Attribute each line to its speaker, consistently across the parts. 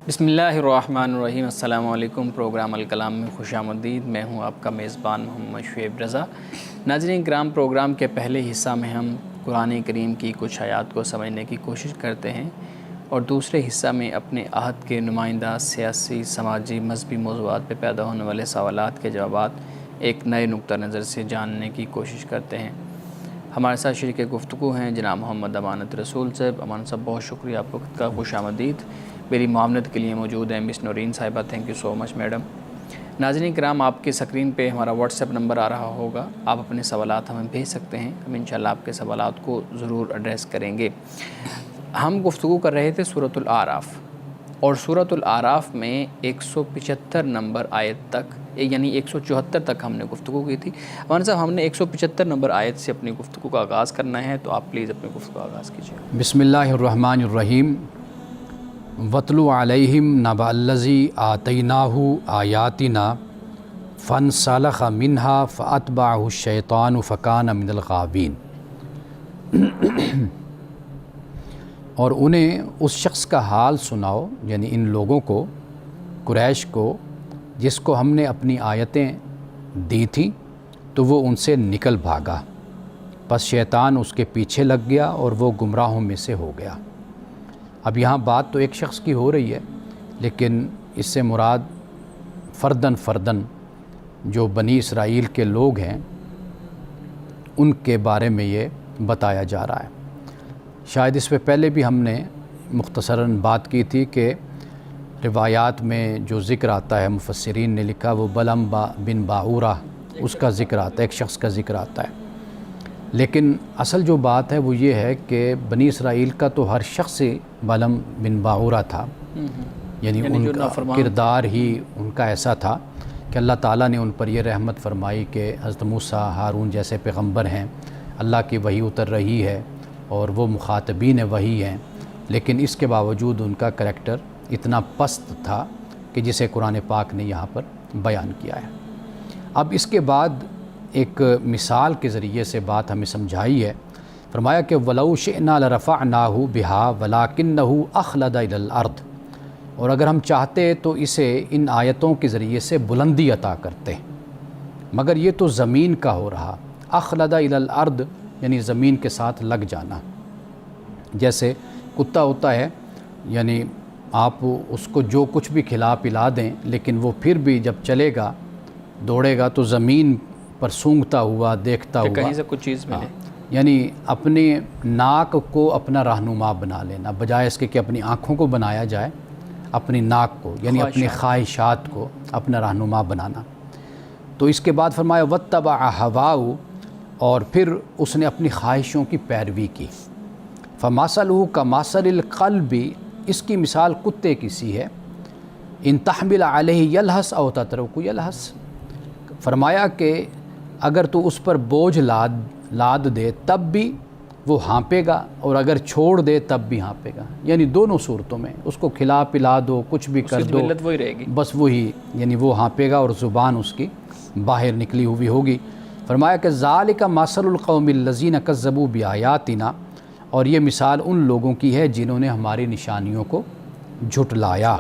Speaker 1: بسم اللہ الرحمن الرحیم۔ السلام علیکم۔ پروگرام الکلام میں خوش آمدید۔ میں ہوں آپ کا میزبان محمد شعیب رضا۔ ناظرین کرام، پروگرام کے پہلے حصہ میں ہم قرآن کریم کی کچھ آیات کو سمجھنے کی کوشش کرتے ہیں اور دوسرے حصہ میں اپنے عہد کے نمائندہ سیاسی، سماجی، مذہبی موضوعات پہ پیدا ہونے والے سوالات کے جوابات ایک نئے نقطہ نظر سے جاننے کی کوشش کرتے ہیں۔ ہمارے ساتھ شریک گفتگو ہیں جناب محمد امانت رسول صاحب۔ امانت صاحب، بہت شکریہ، آپ وقت کا خوش آمدید۔ میری معاونت کے لیے موجود ہیں مس نورین صاحبہ، thank you so much madam. ناظرین کرام، آپ کی سکرین پہ ہمارا واٹس ایپ نمبر آ رہا ہوگا، آپ اپنے سوالات ہمیں بھیج سکتے ہیں، ہم انشاءاللہ آپ کے سوالات کو ضرور ایڈریس کریں گے۔ ہم گفتگو کر رہے تھے سورۃ الاعراف، اور سورۃ الاعراف میں 175 نمبر آیت تک، یعنی 174 تک ہم نے گفتگو کی تھی۔ ہمارے صاحب، ہم نے 175 نمبر آیت سے اپنی گفتگو کا آغاز کرنا ہے، تو آپ پلیز اپنی گفتگو کا آغاز کیجیے۔
Speaker 2: بسم اللہ الرحمن الرحیم۔ وَاتْلُ عَلَيْهِمْ نَبَأَ الَّذِي آتَيْنَاهُ آیَاتِنَا فَانسَلَخَ مِنْهَا فَأَتْبَعَهُ الشَّيْطَانُ فَكَانَ مِنَ الْغَاوِينَ۔ اور انہیں اس شخص کا حال سناؤ، یعنی ان لوگوں کو، قریش کو، جس کو ہم نے اپنی آیتیں دی تھیں تو وہ ان سے نکل بھاگا، پس شیطان اس کے پیچھے لگ گیا اور وہ گمراہوں میں سے ہو گیا۔ اب یہاں بات تو ایک شخص کی ہو رہی ہے، لیکن اس سے مراد فرداً جو بنی اسرائیل کے لوگ ہیں ان کے بارے میں یہ بتایا جا رہا ہے۔ شاید اس پہ پہلے بھی ہم نے مختصراً بات کی تھی کہ روایات میں جو ذکر آتا ہے، مفسرین نے لکھا، وہ بلعم بن باعورہ، اس کا ذکر آتا ہے، ایک شخص کا ذکر آتا ہے۔ لیکن اصل جو بات ہے وہ یہ ہے کہ بنی اسرائیل کا تو ہر شخص بلعم بن باعورہ تھا، یعنی ان کا کردار ہی ان کا ایسا تھا کہ اللہ تعالیٰ نے ان پر یہ رحمت فرمائی کہ حضرت موسیٰ، ہارون جیسے پیغمبر ہیں، اللہ کی وحی اتر رہی ہے اور وہ مخاطبین وحی ہیں، لیکن اس کے باوجود ان کا کریکٹر اتنا پست تھا کہ جسے قرآن پاک نے یہاں پر بیان کیا ہے۔ اب اس کے بعد ایک مثال کے ذریعے سے بات ہمیں سمجھائی ہے۔ فرمایا کہ وَلَوْ شِئْنَا لَرَفَعْنَاهُ بِهَا وَلَكِنَّهُ أَخْلَدَ إِلَى الْأَرْضِ، اور اگر ہم چاہتے تو اسے ان آیتوں کے ذریعے سے بلندی عطا کرتے، مگر یہ تو زمین کا ہو رہا۔ أَخْلَدَ إِلَى الْأَرْضِ یعنی زمین کے ساتھ لگ جانا، جیسے کتا ہوتا ہے، یعنی آپ اس کو جو کچھ بھی کھلا پلا دیں، لیکن وہ پھر بھی جب چلے گا، دوڑے گا، تو زمین پر سونگھتا ہوا، دیکھتا ہوا،
Speaker 1: کہیں سے کچھ چیز ملے،
Speaker 2: یعنی اپنے ناک کو اپنا رہنما بنا لینا، بجائے اس کے کہ اپنی آنکھوں کو بنایا جائے، اپنی ناک کو یعنی اپنی خواہشات کو اپنا رہنما بنانا۔ تو اس کے بعد فرمایا وَاتَّبَعَ هَوَاهُ، اور پھر اس نے اپنی خواہشوں کی پیروی کی۔ فَمَثَلُهُ كَمَثَلِ الْقَلْبِ، اس کی مثال کتے کی سی ہے، إِن تَحْمِلَ عَلَيْهِ يَلْهَثْ أَوْ تَتْرُكْهُ يَلْهَثْ، فرمایا کہ اگر تو اس پر بوجھ لاد دے تب بھی وہ ہانپے گا، اور اگر چھوڑ دے تب بھی ہانپے گا، یعنی دونوں صورتوں میں اس کو کھلا پلا دو، کچھ بھی کر دو،
Speaker 1: وہی رہے گی،
Speaker 2: بس وہی، یعنی وہ ہانپے گا اور زبان اس کی باہر نکلی ہوئی ہوگی۔ فرمایا کہ ذَلِكَ مَثَلُ الْقَوْمِ الَّذِينَ كَذَّبُوا بِآيَاتِنَا، اور یہ مثال ان لوگوں کی ہے جنہوں نے ہماری نشانیوں کو جھٹلایا۔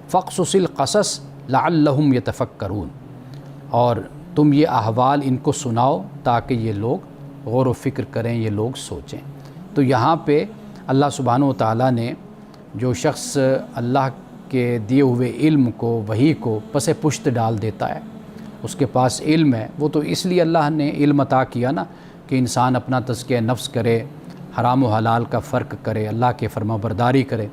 Speaker 2: فَاقْصُصِ الْقَصَصَ لَعَلَّهُمْ يَتَفَكَّرُونَ، اور تم یہ احوال ان کو سناؤ تاکہ یہ لوگ غور و فکر کریں، یہ لوگ سوچیں۔ تو یہاں پہ اللہ سبحانہ و تعالیٰ نے جو شخص اللہ کے دیے ہوئے علم کو، وحی کو پس پشت ڈال دیتا ہے، اس کے پاس علم ہے، وہ تو اس لیے اللہ نے علم عطا کیا نا کہ انسان اپنا تزکیہ نفس کرے، حرام و حلال کا فرق کرے، اللہ کے فرما برداری کرے۔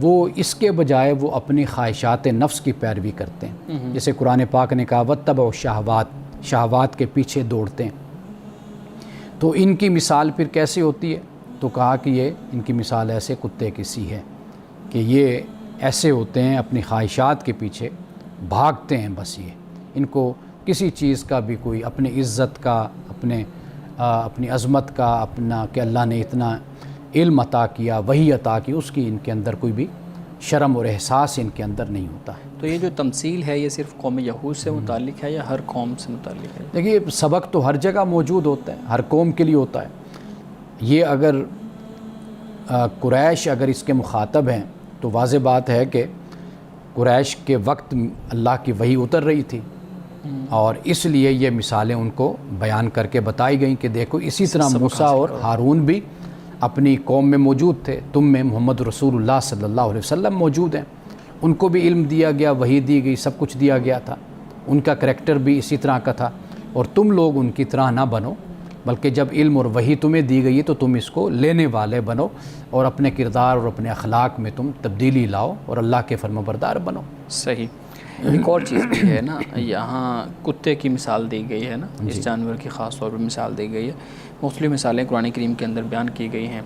Speaker 2: وہ اس کے بجائے وہ اپنی خواہشات نفس کی پیروی کرتے ہیں، جیسے قرآن پاک نے کہا وَاتَّبَعُوا الشَّهَوَاتِ، شہوات کے پیچھے دوڑتے ہیں۔ تو ان کی مثال پھر کیسی ہوتی ہے؟ تو کہا کہ یہ ان کی مثال ایسے کتے کی سی ہے کہ یہ ایسے ہوتے ہیں، اپنی خواہشات کے پیچھے بھاگتے ہیں، بس یہ ان کو کسی چیز کا بھی کوئی اپنی عزت کا، اپنی عظمت کا، اپنا کہ اللہ نے اتنا علم عطا کیا، وحی عطا کی، اس کی ان کے اندر کوئی بھی شرم اور احساس ان کے اندر نہیں ہوتا ہے۔
Speaker 1: تو یہ جو تمثیل ہے یہ صرف قوم یہود سے متعلق ہے یا ہر قوم سے متعلق ہے؟
Speaker 2: دیکھیے، سبق تو ہر جگہ موجود ہوتا ہے، ہر قوم کے لیے ہوتا ہے۔ یہ اگر قریش اگر اس کے مخاطب ہیں تو واضح بات ہے کہ قریش کے وقت اللہ کی وحی اتر رہی تھی، اور اس لیے یہ مثالیں ان کو بیان کر کے بتائی گئیں کہ دیکھو اسی طرح موسیٰ اور ہارون بھی اپنی قوم میں موجود تھے، تم میں محمد رسول اللہ صلی اللہ علیہ وسلم موجود ہیں، ان کو بھی علم دیا گیا، وحی دی گئی، سب کچھ دیا گیا تھا، ان کا کریکٹر بھی اسی طرح کا تھا، اور تم لوگ ان کی طرح نہ بنو، بلکہ جب علم اور وحی تمہیں دی گئی ہے تو تم اس کو لینے والے بنو، اور اپنے کردار اور اپنے اخلاق میں تم تبدیلی لاؤ اور اللہ کے فرمانبردار بنو۔
Speaker 1: صحیح۔ ایک اور چیز بھی ہے نا، یہاں کتے کی مثال دی گئی ہے نا، اس جانور کی خاص طور پر مثال دی گئی ہے، مختلف مثالیں قرآن کریم کے اندر بیان کی گئی ہیں۔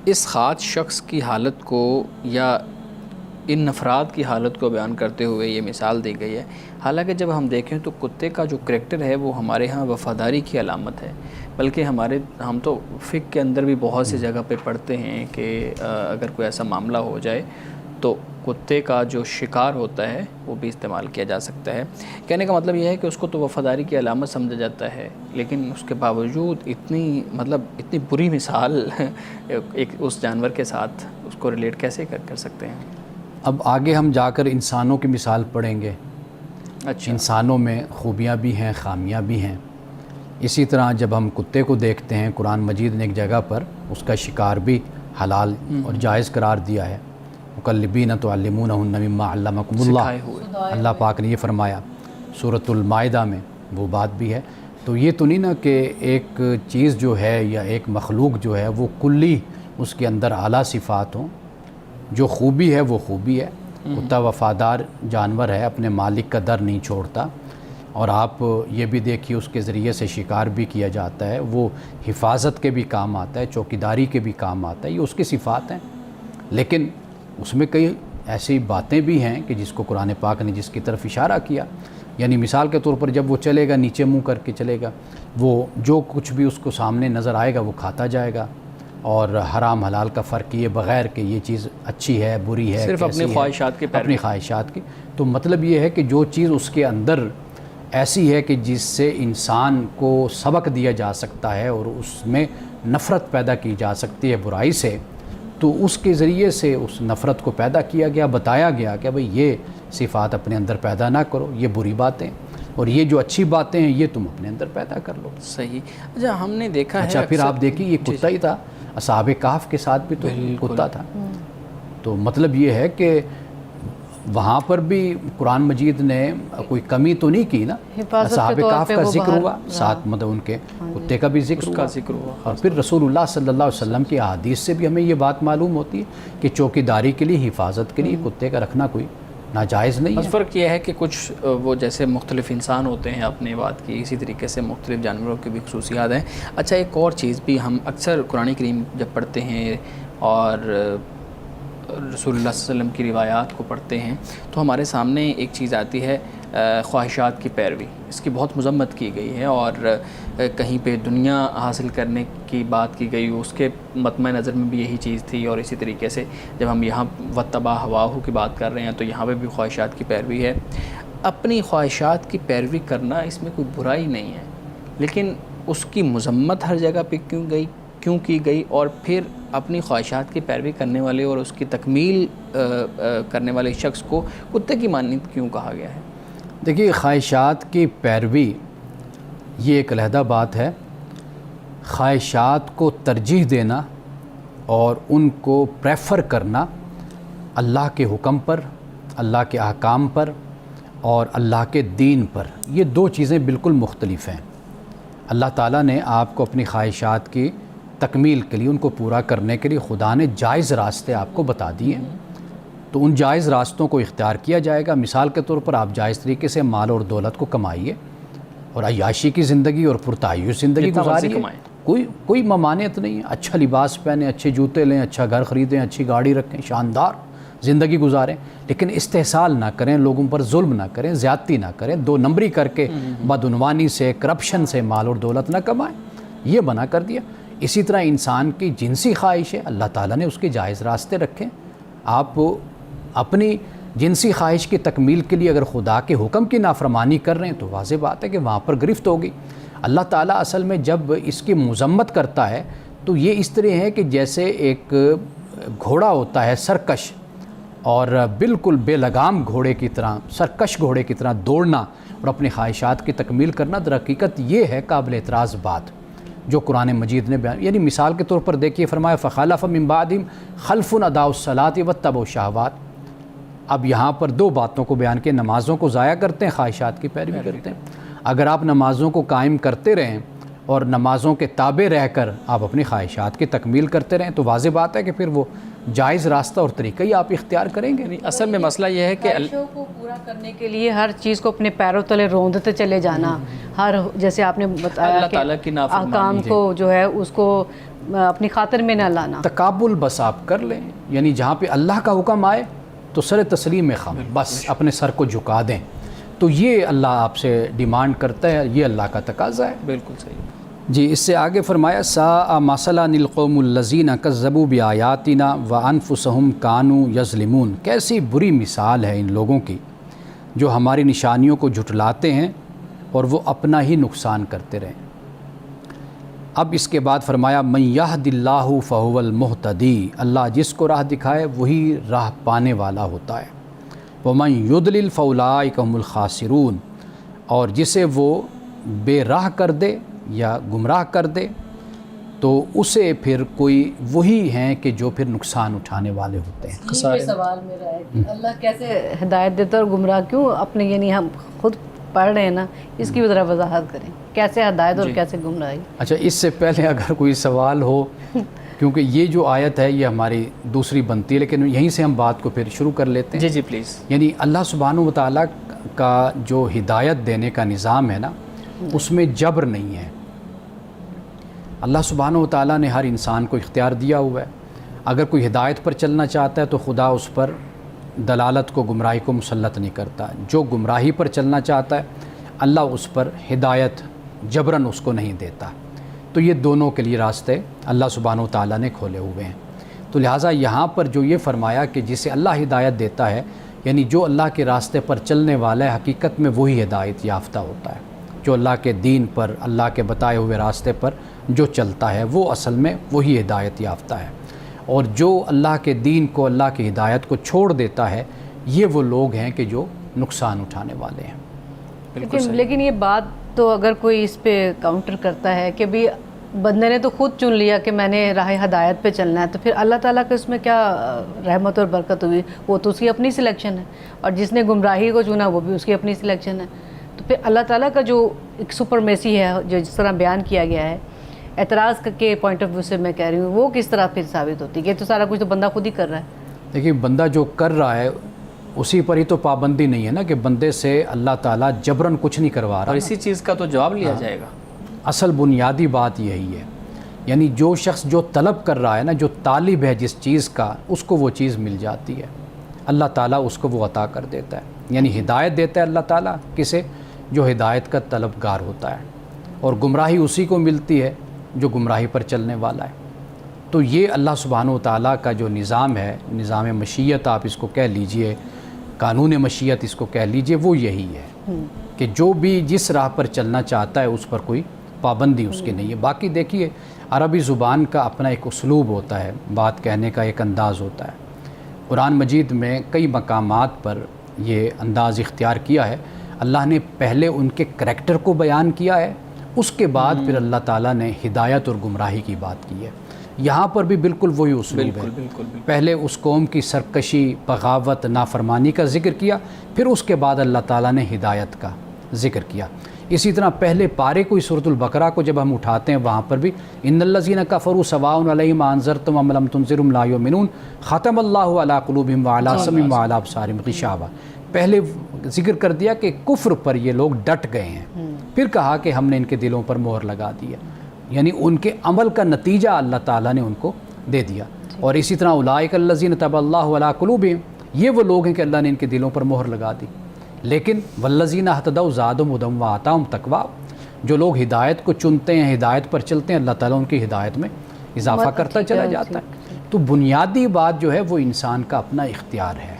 Speaker 1: اس خاص شخص کی حالت کو یا ان افراد کی حالت کو بیان کرتے ہوئے یہ مثال دی گئی ہے، حالانکہ جب ہم دیکھیں تو کتے کا جو کریکٹر ہے وہ ہمارے ہاں وفاداری کی علامت ہے، بلکہ ہم تو فقہ کے اندر بھی بہت سی جگہ پہ پڑھتے ہیں کہ اگر کوئی ایسا معاملہ ہو جائے تو کتے کا جو شکار ہوتا ہے وہ بھی استعمال کیا جا سکتا ہے۔ کہنے کا مطلب یہ ہے کہ اس کو تو وفاداری کی علامت سمجھا جاتا ہے، لیکن اس کے باوجود اتنی بری مثال ایک اس جانور کے ساتھ اس کو ریلیٹ کیسے کر سکتے ہیں؟
Speaker 2: اب آگے ہم جا کر انسانوں کی مثال پڑھیں گے۔
Speaker 1: اچھا،
Speaker 2: انسانوں میں خوبیاں بھی ہیں، خامیاں بھی ہیں۔ اسی طرح جب ہم کتے کو دیکھتے ہیں، قرآن مجید نے ایک جگہ پر اس کا شکار بھی حلال اور جائز قرار دیا ہے، مکلبین تعلمونہن مما علمکم اللہ، اللہ پاک نے یہ فرمایا سورۃ المائدہ میں، وہ بات بھی ہے۔ تو یہ تو نہیں نا کہ ایک چیز جو ہے یا ایک مخلوق جو ہے وہ کلی اس کے اندر اعلیٰ صفات ہوں، جو خوبی ہے وہ خوبی ہے۔ کتا وفادار جانور ہے، اپنے مالک کا در نہیں چھوڑتا، اور آپ یہ بھی دیکھیے اس کے ذریعے سے شکار بھی کیا جاتا ہے، وہ حفاظت کے بھی کام آتا ہے، چوکیداری کے بھی کام آتا ہے، یہ اس کی صفات ہیں۔ لیکن اس میں کئی ایسی باتیں بھی ہیں کہ جس کو قرآن پاک نے جس کی طرف اشارہ کیا، یعنی مثال کے طور پر جب وہ چلے گا نیچے منہ کر کے چلے گا، وہ جو کچھ بھی اس کو سامنے نظر آئے گا وہ کھاتا جائے گا، اور حرام حلال کا فرق کیے بغیر کہ یہ چیز اچھی ہے بری ہے،
Speaker 1: صرف اپنی خواہشات کے
Speaker 2: اپنی خواہشات کی۔ تو مطلب یہ ہے کہ جو چیز اس کے اندر ایسی ہے کہ جس سے انسان کو سبق دیا جا سکتا ہے اور اس میں نفرت پیدا کی جا سکتی ہے برائی سے، تو اس کے ذریعے سے اس نفرت کو پیدا کیا گیا، بتایا گیا کہ بھئی یہ صفات اپنے اندر پیدا نہ کرو، یہ بری باتیں، اور یہ جو اچھی باتیں ہیں یہ تم اپنے اندر پیدا کر لو۔
Speaker 1: صحیح۔ اچھا، ہم نے دیکھا ہے
Speaker 2: اچھا پھر آپ دیکھیے یہ کتا ہی تھا، اصحاب کہف کے ساتھ بھی تو کتا تھا، تو مطلب یہ ہے کہ وہاں پر بھی قرآن مجید نے کوئی کمی تو نہیں کی نا، اصحاب کہف کا ذکر ہوا، ساتھ مطلب ان کے کتے کا بھی ذکر ہوا، اور پھر رسول اللہ صلی اللہ علیہ وسلم کی احادیث سے بھی ہمیں یہ بات معلوم ہوتی ہے کہ چوکیداری کے لیے، حفاظت کے لیے کتے کا رکھنا کوئی ناجائز نہیں ہے۔
Speaker 1: بس فرق یہ ہے کہ کچھ وہ جیسے مختلف انسان ہوتے ہیں اپنے بات کی، اسی طریقے سے مختلف جانوروں کی بھی خصوصیات ہیں۔ اچھا، ایک اور چیز بھی ہم اکثر قرآن کریم جب پڑھتے ہیں اور رسول اللہ صلی اللہ علیہ وسلم کی روایات کو پڑھتے ہیں تو ہمارے سامنے ایک چیز آتی ہے خواہشات کی پیروی، اس کی بہت مذمت کی گئی ہے، اور کہیں پہ دنیا حاصل کرنے کی بات کی گئی، اس کے مطمع نظر میں بھی یہی چیز تھی، اور اسی طریقے سے جب ہم یہاں واتبع ہواہ کی بات کر رہے ہیں تو یہاں پہ بھی خواہشات کی پیروی ہے۔ اپنی خواہشات کی پیروی کرنا اس میں کوئی برائی نہیں ہے، لیکن اس کی مذمت ہر جگہ پہ کیوں کی گئی، اور پھر اپنی خواہشات کی پیروی کرنے والے اور اس کی تکمیل کرنے والے شخص کو کتے کی مانند کیوں کہا گیا ہے؟
Speaker 2: دیکھیے خواہشات کی پیروی یہ ایک علیحدہ بات ہے، خواہشات کو ترجیح دینا اور ان کو پریفر کرنا اللہ کے حکم پر، اللہ کے احکام پر اور اللہ کے دین پر، یہ دو چیزیں بالکل مختلف ہیں۔ اللہ تعالیٰ نے آپ کو اپنی خواہشات کی تکمیل کے لیے، ان کو پورا کرنے کے لیے خدا نے جائز راستے آپ کو بتا دیے ہیں، تو ان جائز راستوں کو اختیار کیا جائے گا۔ مثال کے طور پر آپ جائز طریقے سے مال اور دولت کو کمائیے اور عیاشی کی زندگی اور پرتعیش زندگی گزاریے، کوئی ممانعت نہیں ہے، اچھا لباس پہنیں، اچھے جوتے لیں، اچھا گھر خریدیں، اچھی گاڑی رکھیں، شاندار زندگی گزاریں، لیکن استحصال نہ کریں، لوگوں پر ظلم نہ کریں، زیادتی نہ کریں، دو نمبری کر کے بدعنوانی سے، کرپشن سے مال اور دولت نہ کمائیں، یہ منع کر دیا۔ اسی طرح انسان کی جنسی خواہش ہے، اللہ تعالیٰ نے اس کے جائز راستے رکھے۔ آپ اپنی جنسی خواہش کی تکمیل کے لیے اگر خدا کے حکم کی نافرمانی کر رہے ہیں تو واضح بات ہے کہ وہاں پر گرفت ہوگی۔ اللہ تعالیٰ اصل میں جب اس کی مذمت کرتا ہے تو یہ اس طرح ہے کہ جیسے ایک گھوڑا ہوتا ہے سرکش اور بالکل بے لگام گھوڑے کی طرح، سرکش گھوڑے کی طرح دوڑنا اور اپنی خواہشات کی تکمیل کرنا، در حقیقت یہ ہے قابل اعتراض بات جو قرآن مجید نے بیان. یعنی مثال کے طور پر دیکھیے فرمایا فخلف من بعدہم خلف اضاعوا الصلاۃ واتبعوا الشہوات. اب یہاں پر دو باتوں کو بیان کیا، نمازوں کو ضائع کرتے ہیں، خواہشات کی پیروی کرتے ہیں. اگر آپ نمازوں کو قائم کرتے رہیں اور نمازوں کے تابع رہ کر آپ اپنی خواہشات کی تکمیل کرتے رہیں تو واضح بات ہے کہ پھر وہ جائز راستہ اور طریقہ ہی آپ اختیار کریں گے.
Speaker 1: اصل میں مسئلہ یہ ہے کہ
Speaker 3: خواہشوں کو پورا کرنے کے لیے ہر چیز کو اپنے پیروں تلے روندتے چلے جانا، ہر جیسے آپ نے بتایا
Speaker 1: اللہ
Speaker 3: کہ
Speaker 1: تعالیٰ کی نافرمانی
Speaker 3: احکام کو جو ہے اس کو اپنی خاطر میں نہ لانا.
Speaker 2: تقابل بس آپ کر لیں، یعنی جہاں پہ اللہ کا حکم آئے تو سر تسلیم خم بس اپنے سر کو جھکا دیں. تو یہ اللہ آپ سے ڈیمانڈ کرتا ہے، یہ اللہ کا تقاضا ہے.
Speaker 1: بالکل صحیح.
Speaker 2: جی اس سے آگے فرمایا ساء مثلا القوم الذین کذبوا بآیاتنا وانفسهم کانوا یظلمون. کیسی بری مثال ہے ان لوگوں کی جو ہماری نشانیوں کو جھٹلاتے ہیں اور وہ اپنا ہی نقصان کرتے رہیں. اب اس کے بعد فرمایا من یہد اللہ فہو المہتدی. اللہ جس کو راہ دکھائے وہی راہ پانے والا ہوتا ہے. ومن یضلل فاولئک هم الخاسرون. اور جسے وہ بے راہ کر دے یا گمراہ کر دے تو اسے پھر کوئی وہی ہیں کہ جو پھر نقصان اٹھانے والے ہوتے ہیں.
Speaker 3: یہ سوال میرا ہے کہ اللہ کیسے ہدایت دیتا اور گمراہ کیوں اپنے، یعنی ہم خود پڑھ رہے ہیں نا، اس کی بھی ذرا وضاحت کریں کیسے ہدایت اور کیسے گمراہی.
Speaker 2: اچھا اس سے پہلے اگر کوئی سوال ہو، کیونکہ یہ جو آیت ہے یہ ہماری دوسری بنتی ہے، لیکن یہیں سے ہم بات کو پھر شروع کر لیتے ہیں.
Speaker 1: جی جی پلیز.
Speaker 2: یعنی اللہ سبحانہ و تعالیٰ کا جو ہدایت دینے کا نظام ہے نا، اس میں جبر نہیں ہے. اللہ سبحانہ و تعالیٰ نے ہر انسان کو اختیار دیا ہوا ہے. اگر کوئی ہدایت پر چلنا چاہتا ہے تو خدا اس پر دلالت کو، گمراہی کو مسلط نہیں کرتا. جو گمراہی پر چلنا چاہتا ہے اللہ اس پر ہدایت جبراً اس کو نہیں دیتا. تو یہ دونوں کے لیے راستے اللہ سبحانہ و تعالیٰ نے کھولے ہوئے ہیں. تو لہٰذا یہاں پر جو یہ فرمایا کہ جسے اللہ ہدایت دیتا ہے، یعنی جو اللہ کے راستے پر چلنے والا ہے حقیقت میں وہی ہدایت یافتہ ہوتا ہے. جو اللہ کے دین پر، اللہ کے بتائے ہوئے راستے پر جو چلتا ہے وہ اصل میں وہی ہدایت یافتہ ہے. اور جو اللہ کے دین کو، اللہ کی ہدایت کو چھوڑ دیتا ہے، یہ وہ لوگ ہیں کہ جو نقصان اٹھانے والے ہیں.
Speaker 3: لیکن یہ بات تو اگر کوئی اس پہ کاؤنٹر کرتا ہے کہ بھی بندے نے تو خود چن لیا کہ میں نے راہ ہدایت پہ چلنا ہے، تو پھر اللہ تعالیٰ کا اس میں کیا رحمت اور برکت ہوئی؟ وہ تو اس کی اپنی سلیکشن ہے، اور جس نے گمراہی کو چنا وہ بھی اس کی اپنی سلیکشن ہے. تو پھر اللہ تعالیٰ کا جو ایک سپرمیسی ہے جو جس طرح بیان کیا گیا ہے، اعتراض کے پوائنٹ آف ویو سے میں کہہ رہی ہوں، وہ کس طرح پھر ثابت ہوتی ہے کہ تو سارا کچھ تو بندہ خود ہی کر رہا ہے.
Speaker 2: دیکھیے بندہ جو کر رہا ہے اسی پر ہی تو پابندی نہیں ہے نا کہ بندے سے اللہ تعالیٰ جبراً کچھ نہیں کروا رہا.
Speaker 1: اور اسی چیز کا تو جواب لیا جائے گا.
Speaker 2: اصل بنیادی بات یہی ہے. یعنی جو شخص جو طلب کر رہا ہے نا، جو طالب ہے جس چیز کا، اس کو وہ چیز مل جاتی ہے. اللہ تعالیٰ اس کو وہ عطا کر دیتا ہے. یعنی ہدایت دیتا ہے اللہ تعالیٰ کسے؟ جو ہدایت کا طلبگار ہوتا ہے. اور گمراہی اسی کو ملتی ہے جو گمراہی پر چلنے والا ہے. تو یہ اللہ سبحانہ و تعالیٰ کا جو نظام ہے، نظام مشیت آپ اس کو کہہ لیجئے، قانون مشیت اس کو کہہ لیجئے، وہ یہی ہے کہ جو بھی جس راہ پر چلنا چاہتا ہے اس پر کوئی پابندی اس کی نہیں ہے. باقی دیکھیے عربی زبان کا اپنا ایک اسلوب ہوتا ہے، بات کہنے کا ایک انداز ہوتا ہے. قرآن مجید میں کئی مقامات پر یہ انداز اختیار کیا ہے. اللہ نے پہلے ان کے کریکٹر کو بیان کیا ہے، اس کے بعد پھر اللہ تعالیٰ نے ہدایت اور گمراہی کی بات کی ہے. یہاں پر بھی بالکل وہی اسلوب ہے. پہلے اس قوم کی سرکشی، بغاوت، نافرمانی کا ذکر کیا، پھر اس کے بعد اللہ تعالیٰ نے ہدایت کا ذکر کیا. اسی طرح پہلے پارے کو سورۃ البقرہ کو جب ہم اٹھاتے ہیں وہاں پر بھی ان الذین کفروا سواء علیہم انذرتم ام لم تنذرہم لا یؤمنون ختم اللہ علی قلوبہم وعلی سمعہم وعلی ابصارہم غشاوہ. پہلے ذکر کر دیا کہ کفر پر یہ لوگ ڈٹ گئے ہیں، پھر کہا کہ ہم نے ان کے دلوں پر مہر لگا دی ہے. یعنی ان کے عمل کا نتیجہ اللہ تعالیٰ نے ان کو دے دیا. اور اسی طرح اولئک الذین طبع اللہ علی قلوبہم، یہ وہ لوگ ہیں کہ اللہ نے ان کے دلوں پر مہر لگا دی. لیکن والذین اہتدوا زادہم ھدی وآتاہم تقویٰ، جو لوگ ہدایت کو چنتے ہیں، ہدایت پر چلتے ہیں، اللہ تعالیٰ ان کی ہدایت میں اضافہ کرتا چلا جاتا ہے. تو بنیادی بات جو ہے وہ انسان کا اپنا اختیار ہے.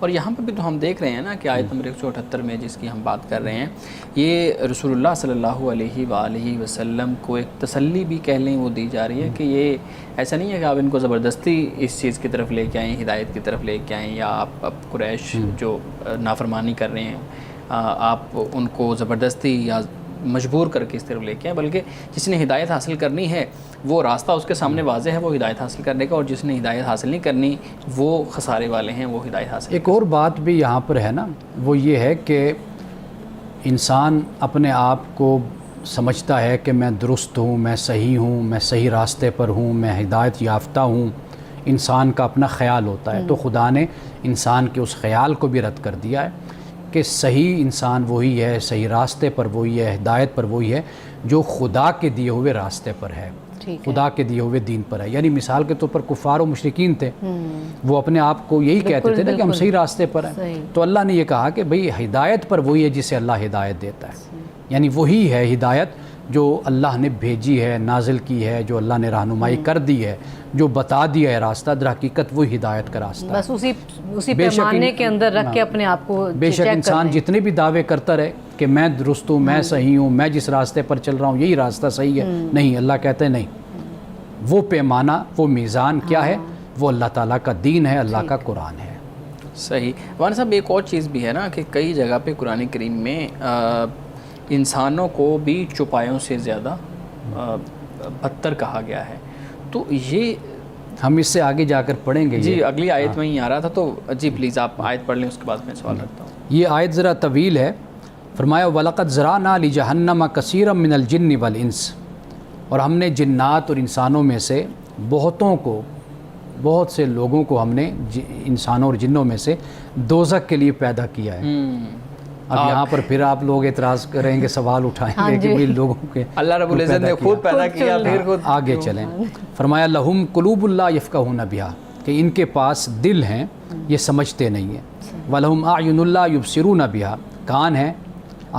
Speaker 1: اور یہاں پہ بھی تو ہم دیکھ رہے ہیں نا کہ آیت نمبر 178 میں جس کی ہم بات کر رہے ہیں، یہ رسول اللہ صلی اللہ علیہ وآلہ وسلم کو ایک تسلی بھی کہہ لیں وہ دی جا رہی ہے کہ یہ ایسا نہیں ہے کہ آپ ان کو زبردستی اس چیز کی طرف لے کے آئیں، ہدایت کی طرف لے کے آئیں، یا آپ اب قریش جو نافرمانی کر رہے ہیں آپ ان کو زبردستی یا مجبور کر کے اس طرف لے کے آئیں، بلکہ جس نے ہدایت حاصل کرنی ہے وہ راستہ اس کے سامنے واضح ہے، وہ ہدایت حاصل کرنے کا، اور جس نے ہدایت حاصل نہیں کرنی وہ خسارے والے ہیں، وہ ہدایت حاصل
Speaker 2: ایک اور بات بھی یہاں پر ہے نا، وہ یہ ہے کہ انسان اپنے آپ کو سمجھتا ہے کہ میں درست ہوں، میں صحیح ہوں، میں صحیح راستے پر ہوں، میں ہدایت یافتہ ہوں، انسان کا اپنا خیال ہوتا ہے، تو خدا نے انسان کے اس خیال کو بھی رد کر دیا ہے کہ صحیح انسان وہی ہے، صحیح راستے پر وہی ہے، ہدایت پر وہی ہے جو خدا کے دیے ہوئے راستے پر ہے، خدا کے دیے ہوئے دین پر ہے۔ یعنی مثال کے طور پر کفار و مشرکین تھے، وہ اپنے آپ کو یہی کہتے تھے نا کہ ہم صحیح راستے پر ہیں، تو اللہ نے یہ کہا کہ بھئی ہدایت پر وہی ہے جسے اللہ ہدایت دیتا ہے، یعنی وہی ہے ہدایت جو اللہ نے بھیجی ہے، نازل کی ہے، جو اللہ نے رہنمائی کر دی ہے، جو بتا دیا ہے راستہ، در حقیقت وہی ہدایت کا راستہ ہے۔
Speaker 3: بس اسی پیمانے کے اندر رکھ کے اپنے آپ کو
Speaker 2: بے شک انسان جتنے بھی دعوے کرتا رہے کہ میں درست ہوں، میں صحیح ہوں، میں جس راستے پر چل رہا ہوں یہی راستہ صحیح ہے، نہیں، اللہ کہتے ہیں نہیں، وہ پیمانہ، وہ میزان کیا ہے؟ وہ اللہ تعالیٰ کا دین ہے، اللہ کا قرآن ہے۔
Speaker 1: صحیح۔ مولانا صاحب ایک اور چیز بھی ہے نا کہ کئی جگہ پہ قرآن کریم میں انسانوں کو بھی چوپایوں سے زیادہ بدتر کہا گیا ہے، تو یہ
Speaker 2: ہم اس سے آگے جا کر پڑھیں گے۔
Speaker 1: جی اگلی آیت میں ہی آ رہا تھا، تو جی پلیز آپ آیت پڑھ لیں، اس کے بعد میں سوال رکھتا ہوں۔
Speaker 2: یہ آیت ذرا طویل ہے۔ فرمایا وَلَقَدْ زَرَعْنَا لِجَهَنَّمَ كَثِيرًا مِنَ الْجِنِّ وَالْإِنسِ، اور ہم نے جنات اور انسانوں میں سے بہت سے لوگوں کو ہم نے انسانوں اور جنوں میں سے دوزخ کے لیے پیدا کیا ہے۔ اب یہاں پر پھر آپ لوگ اعتراض کریں گے، سوال اٹھائیں گے کہ بھئی لوگوں کے
Speaker 1: اللہ رب العزت نے خود پیدا کیا، پھر خود
Speaker 2: آگے چلیں۔ فرمایا لَهُمْ قُلُوبٌ لَا يَفْقَهُونَ بِهَا، کہ ان کے پاس دل ہیں یہ سمجھتے نہیں ہیں، وَلَهُمْ أَعْيُنٌ لَا يُبْصِرُونَ بِهَا، کان ہیں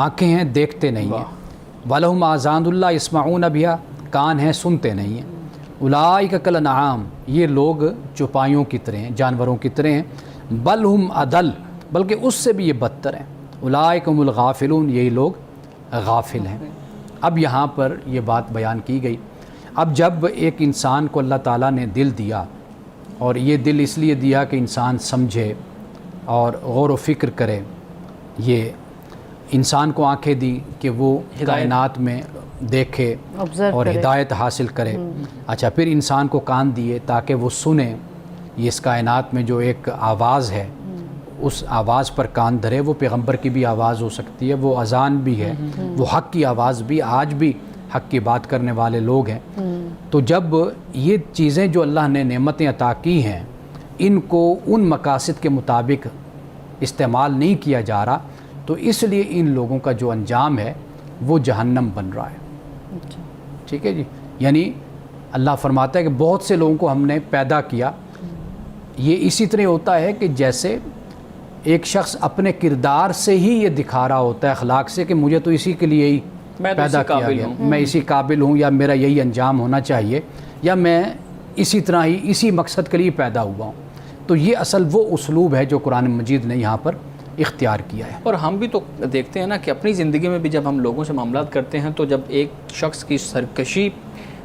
Speaker 2: آنکھیں ہیں دیکھتے نہیں ہیں، وَلَهُمْ آذَانٌ لَا يَسْمَعُونَ بِهَا، کان ہیں سنتے نہیں ہیں، اولئک کالانعام، یہ لوگ چوپایوں کی طرح ہیں، جانوروں کی طرح ہیں، بل ہم اضل، بلکہ اس سے بھی یہ بدتر ہیں، اولئک هم الغافلون، یہی لوگ غافل ہیں۔ اب یہاں پر یہ بات بیان کی گئی، اب جب ایک انسان کو اللہ تعالیٰ نے دل دیا، اور یہ دل اس لیے دیا کہ انسان سمجھے اور غور و فکر کرے، یہ انسان کو آنکھیں دی کہ وہ کائنات میں دیکھے اور ہدایت حاصل کرے، اچھا پھر انسان کو کان دیے تاکہ وہ سنے، یہ اس کائنات میں جو ایک آواز ہے اس آواز پر کان دھرے، وہ پیغمبر کی بھی آواز ہو سکتی ہے، وہ اذان بھی ہے، وہ حق کی آواز بھی، آج بھی حق کی بات کرنے والے لوگ ہیں۔ تو جب یہ چیزیں جو اللہ نے نعمتیں عطا کی ہیں ان کو ان مقاصد کے مطابق استعمال نہیں کیا جا رہا، تو اس لیے ان لوگوں کا جو انجام ہے وہ جہنم بن رہا ہے۔ ٹھیک ہے جی، یعنی اللہ فرماتا ہے کہ بہت سے لوگوں کو ہم نے پیدا کیا، یہ اسی طرح ہوتا ہے کہ جیسے ایک شخص اپنے کردار سے ہی یہ دکھا رہا ہوتا ہے، اخلاق سے، کہ مجھے تو اسی کے لیے ہی پیدا کیا گیا، میں اسی قابل ہوں، یا میرا یہی انجام ہونا چاہیے، یا میں اسی طرح ہی اسی مقصد کے لیے پیدا ہوا ہوں۔ تو یہ اصل وہ اسلوب ہے جو قرآن مجید نے یہاں پر اختیار کیا ہے۔
Speaker 1: اور ہم بھی تو دیکھتے ہیں نا کہ اپنی زندگی میں بھی جب ہم لوگوں سے معاملات کرتے ہیں تو جب ایک شخص کی سرکشی